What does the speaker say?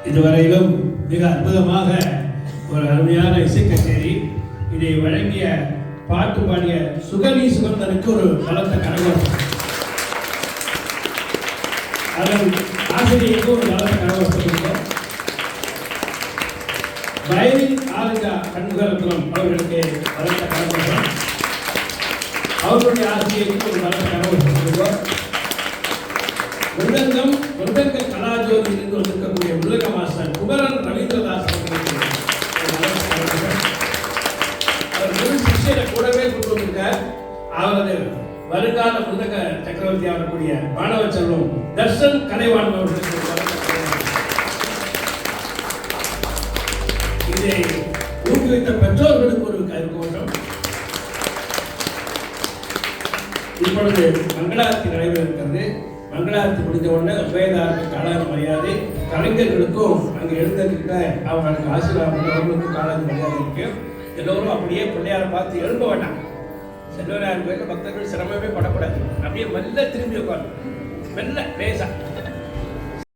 இதுவரையிலும் மிக அற்புதமாக ஒரு அருமையான இசை கச்சேரி. இதை வழங்கிய பாட்டு பாடிய சுகனி சுகந்தனுக்கு ஒரு பலத்த கரகோஷம், அதன் ஆசிரியருக்கு ஒரு பலத்த கரகோஷம். வயலின் ஆளுகா கண்முகரத்னம் அவர்களுக்கு பலத்த கரகோஷம், அவர்களுடைய ஆசிரியருக்கு ஒரு பலத்த கரகோஷம். மிருதங்க கலாஜோதி இருந்து வந்திருக்கக்கூடிய மிருதங்க மாஸ்டர் குமரன் ரவீந்திரதாஸ் அவர் முழு சிஷ்யரை கூடவே கொண்டு வந்திருக்கார். அவரது வருங்கால மிருதங்க சக்கரவர்த்தி ஆகக்கூடிய மாணவ செல்வம் தர்ஷன் கலைவாணன் அவர்களுக்கு இதை ஊக்குவித்த பெற்றோர்களுக்கு ஒரு கருக்கோஷம். இப்பொழுது மங்களாரத்தி நடைபெற இருக்கிறது. மங்களாரத்தி முடிந்த உடனே உபயதாருக்கு காலாத மரியாதை, கலைஞர்களுக்கும் அங்கே எழுந்திருக்கிற அவர்களுக்கு ஆசீர்வாதம் அவர்களுக்கும் காலாத மரியாதை இருக்கு. எல்லோரும் அப்படியே பிள்ளையாரை பார்த்து எழும்ப வேண்டாம். செல்வராயன் கோயிலில் பக்தர்கள் சிரமமே படக்கூடாது. அப்படியே மெல்ல திரும்பி உட்காந்து மெல்ல லேசா